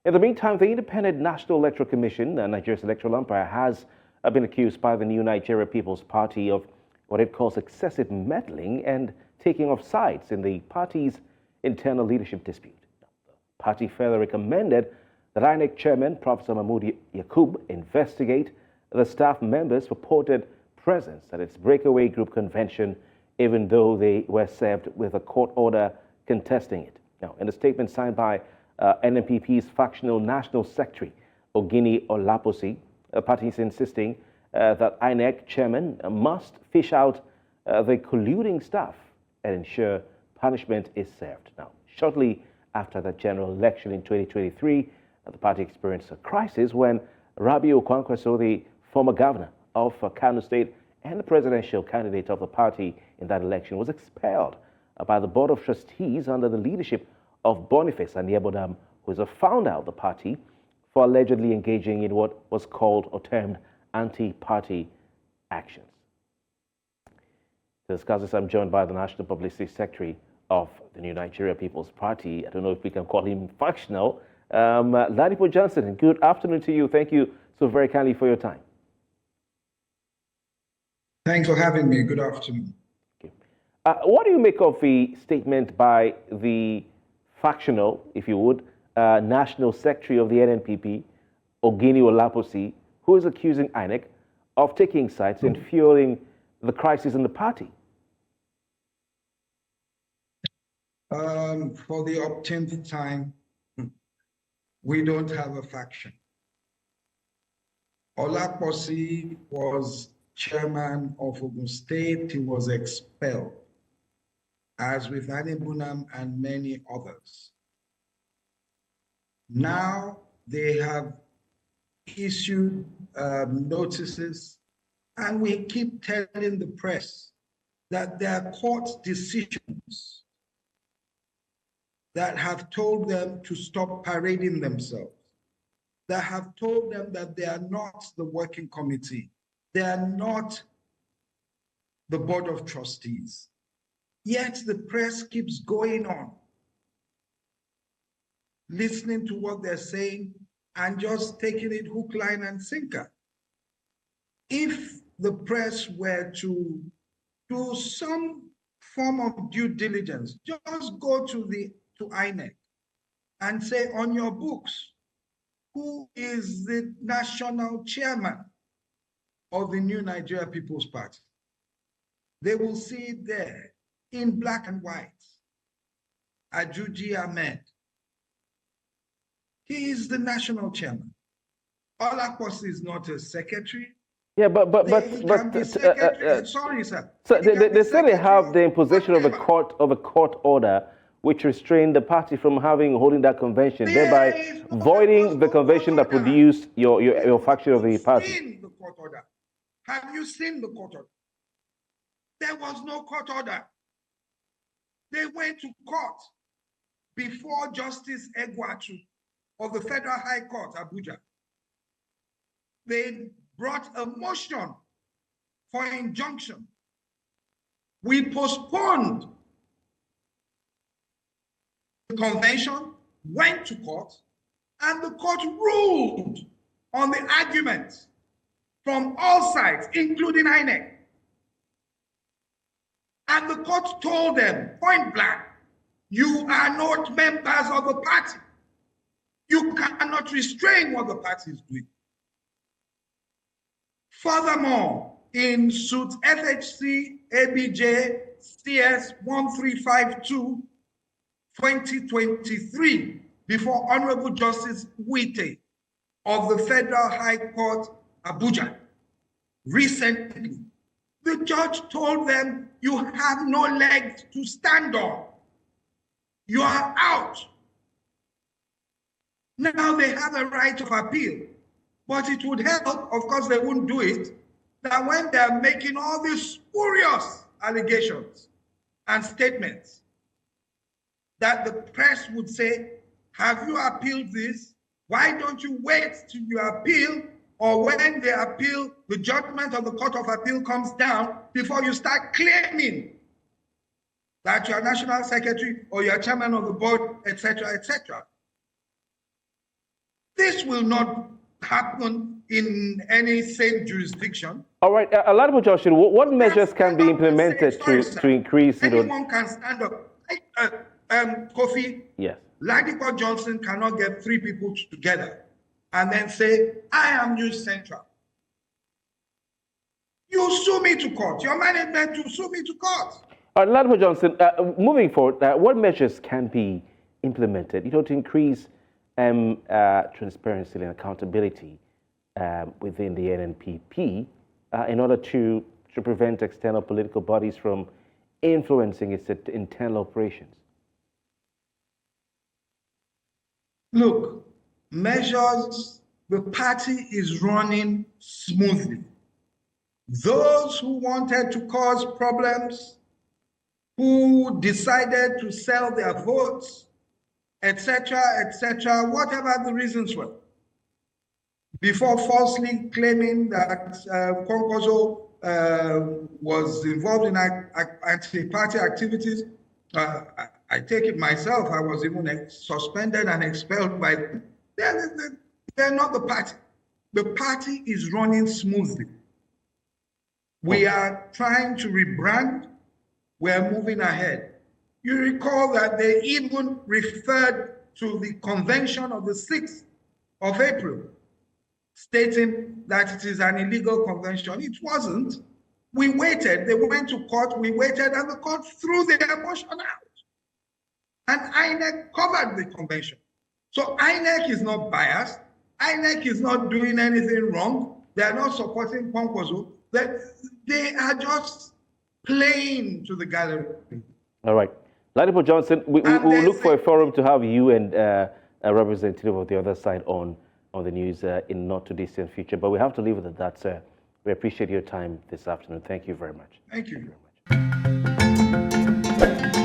In the meantime, the Independent National Electoral Commission, Nigeria's electoral umpire, has been accused by the New Nigeria People's Party of what it calls excessive meddling and taking of sides in the party's internal leadership dispute. The party further recommended that INEC Chairman Prof. Mahmud Yakubu investigate the staff members' purported presence at its breakaway group convention, even though they were served with a court order contesting it. Now, in a statement signed by NNPP's factional national secretary, Oginni Olaposi, the party is insisting that INEC chairman must fish out the colluding staff and ensure punishment is served. Now, shortly after the general election in 2023, the party experienced a crisis when Rabiu Kwankwaso, the former governor of Kano State and the presidential candidate of the party in that election, was expelled by the Board of Trustees under the leadership of Boniface Aniebodam, who is a founder of the party, for allegedly engaging in what was called or termed anti-party actions. To discuss this, I'm joined by the National Publicity Secretary of the New Nigeria People's Party. I don't know if we can call him factional. Ladipo Johnson, good afternoon to you. Thank you so very kindly for your time. Thanks for having me. Good afternoon. What do you make of the statement by the factional, if you would, National Secretary of the NNPP, Oginni Olaposi, who is accusing INEC of taking sides and fueling the crisis in the party? For the obtained time, we don't have a faction. Olaposi was chairman of Ogun State. He was expelled, as with Aniebodam and many others. Now they have issued notices, and we keep telling the press that there are court decisions that have told them to stop parading themselves, that have told them that they are not the working committee, they are not the Board of Trustees. Yet the press keeps going on, listening to what they're saying and just taking it hook, line, and sinker. If the press were to do some form of due diligence, just go to INEC and say on your books, who is the national chairman of the New Nigeria People's Party? They will see it there in black and white. Ajuji Ahmed. He is the national chairman. Olaposi is not a secretary. Yeah, sorry, sir. So they say they have the imposition of a court order which restrained the party from holding that convention, thereby voiding the convention that produced your faction of the party. Seen the court order? Have you seen the court order? There was no court order. They went to court before Justice Egwatu of the Federal High Court, Abuja. They brought a motion for injunction. We postponed the convention, went to court, and the court ruled on the arguments from all sides, including INEC. And the court told them point blank, you are not members of the party. You cannot restrain what the party is doing. Furthermore, in suit FHC ABJ CS 1352 2023, before Honorable Justice Wite of the Federal High Court, Abuja, recently, the judge told them, you have no legs to stand on. You are out. Now they have a right of appeal, but it would help, of course they wouldn't do it, that when they're making all these spurious allegations and statements, that the press would say, have you appealed this? Why don't you wait till you appeal, or when they appeal, the judgment of the Court of Appeal comes down before you start claiming that you're national secretary or you're chairman of the board, etc., etc. This will not happen in any same jurisdiction. All right, Ladipo Johnson, what measures can be implemented to increase, Anyone can stand up. Kofi, yes. Ladipo Johnson cannot get 3 people together and then say, I am News Central. You sue me to court. Your management will sue me to court. All right, Ladipo Johnson, moving forward, what measures can be implemented, to increase transparency and accountability within the NNPP in order to prevent external political bodies from influencing its internal operations? Look, measures, the party is running smoothly. Those who wanted to cause problems, who decided to sell their votes, etc., whatever the reasons were, before falsely claiming that Kwankwaso was involved in anti-party activities. I take it myself, I was even suspended and expelled by them. They're not the party. The party is running smoothly. We are trying to rebrand. We're moving ahead. You recall that they even referred to the convention of the 6th of April, stating that it is an illegal convention. It wasn't. We waited. They went to court. We waited, and the court threw their motion out. And INEC covered the convention. So INEC is not biased. INEC is not doing anything wrong. They are not supporting Kwankwaso. They are just playing to the gallery. All right. Ladipo Johnson, we will look for a forum to have you and a representative of the other side on the news in not too distant future. But we have to leave it at that, sir. We appreciate your time this afternoon. Thank you very much. Thank you. Thank you very much.